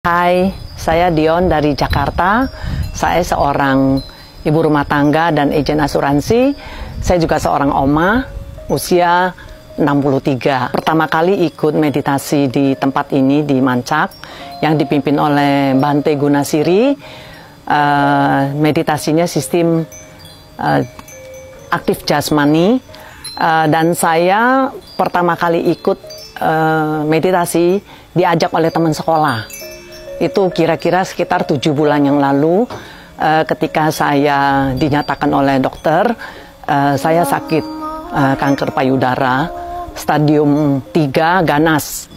Hai, saya Dion dari Jakarta. Saya seorang ibu rumah tangga dan agen asuransi. Saya juga seorang oma, usia 63. Pertama kali ikut meditasi di tempat ini di Mancak yang dipimpin oleh Bante Gunasiri. Meditasinya sistem aktif jasmani, dan saya pertama kali ikut meditasi diajak oleh teman sekolah. Itu kira-kira sekitar 7 bulan yang lalu, ketika saya dinyatakan oleh dokter saya sakit kanker payudara stadium 3 ganas.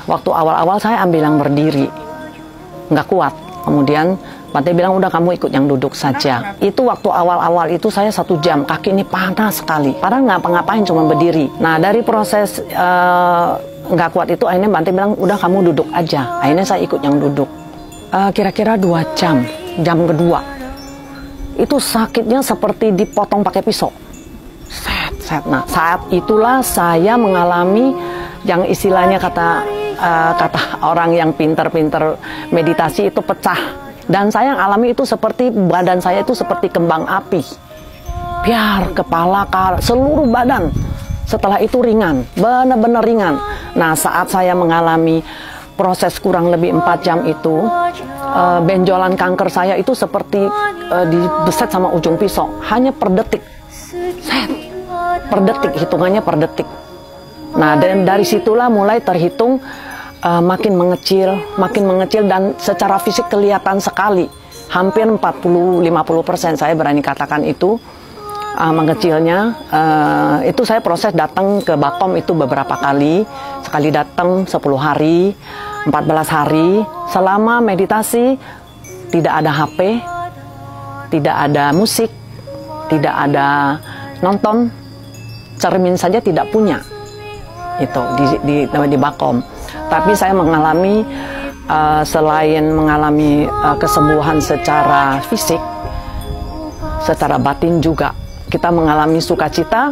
Waktu awal-awal saya ambil yang berdiri, nggak kuat. Kemudian Bante bilang, udah kamu ikut yang duduk saja. Itu waktu awal-awal itu saya 1 jam, kaki ini panas sekali. Padahal ngapa-ngapain, cuma berdiri. Nah, dari proses nggak kuat itu, akhirnya Bante bilang, udah kamu duduk aja. Akhirnya saya ikut yang duduk. Kira-kira 2 jam, jam kedua. Itu sakitnya seperti dipotong pakai pisau. Set. Nah, saat itulah saya mengalami yang istilahnya kata orang yang pinter-pinter meditasi itu pecah. Dan saya alami itu seperti badan saya itu seperti kembang api. Biar kepala, seluruh badan. Setelah itu ringan, benar-benar ringan. Nah, saat saya mengalami proses kurang lebih 4 jam itu, benjolan kanker saya itu seperti dibeset sama ujung pisau. Hanya per detik. Per detik, hitungannya per detik. Nah, dan dari situlah mulai terhitung makin mengecil dan secara fisik kelihatan sekali. Hampir 40-50% saya berani katakan itu mengecilnya. Itu saya proses datang ke Bakom itu beberapa kali. Sekali datang 10 hari, 14 hari. Selama meditasi tidak ada HP, tidak ada musik, tidak ada nonton, cermin saja tidak punya. Itu di Bakom. Tapi saya mengalami selain mengalami kesembuhan secara fisik, secara batin juga kita mengalami sukacita.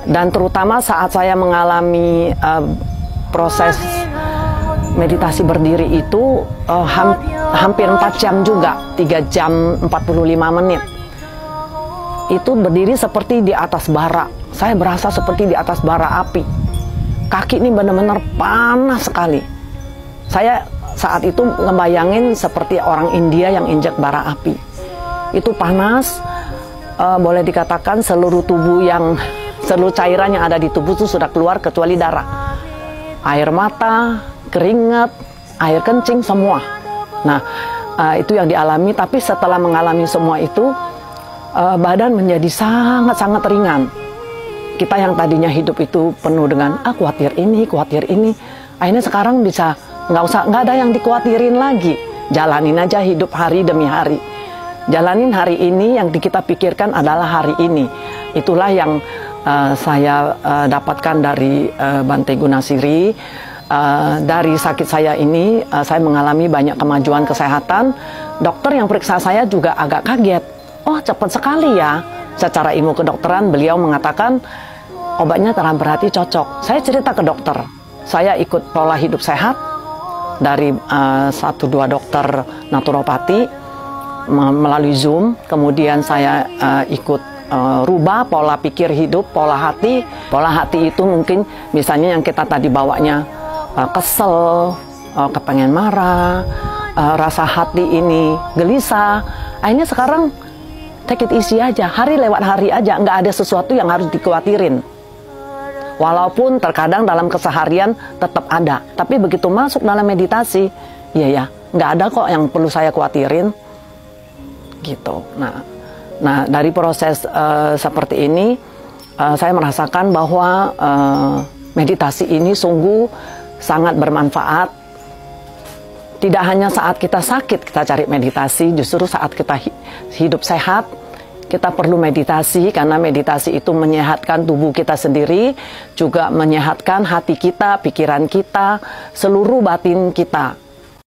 Dan terutama saat saya mengalami proses meditasi berdiri itu hampir 4 jam juga, 3 jam 45 menit. Itu berdiri seperti di atas bara. Saya berasa seperti di atas bara api. Kaki ini benar-benar panas sekali. Saya saat itu ngebayangin seperti orang India yang injak bara api. Itu panas, boleh dikatakan seluruh cairan yang ada di tubuh itu sudah keluar kecuali darah. Air mata, keringat, air kencing, semua. Nah, itu yang dialami. Tapi setelah mengalami semua itu, badan menjadi sangat-sangat ringan. Kita yang tadinya hidup itu penuh dengan khawatir ini, akhirnya sekarang bisa nggak ada yang dikhawatirin lagi. Jalanin aja hidup hari demi hari. Jalanin hari ini, yang kita pikirkan adalah hari ini. Itulah yang saya dapatkan dari Bante Gunasiri. Dari sakit saya ini, saya mengalami banyak kemajuan kesehatan. Dokter yang periksa saya juga agak kaget. Oh, cepat sekali ya. Secara ilmu kedokteran, beliau mengatakan obatnya terang berarti cocok. Saya cerita ke dokter, saya ikut pola hidup sehat dari 1-2 dokter naturopati melalui Zoom. Kemudian saya ikut rubah pola pikir hidup, pola hati. Pola hati itu mungkin misalnya yang kita tadi bawanya kesel, kepengen marah, rasa hati ini gelisah. Akhirnya sekarang take it easy aja, hari lewat hari aja, nggak ada sesuatu yang harus dikhawatirin. Walaupun terkadang dalam keseharian tetap ada, tapi begitu masuk dalam meditasi, ya, nggak ada kok yang perlu saya khawatirin, gitu. Nah, dari proses seperti ini, saya merasakan bahwa meditasi ini sungguh sangat bermanfaat. Tidak hanya saat kita sakit kita cari meditasi, justru saat kita hidup sehat, kita perlu meditasi, karena meditasi itu menyehatkan tubuh kita sendiri, juga menyehatkan hati kita, pikiran kita, seluruh batin kita.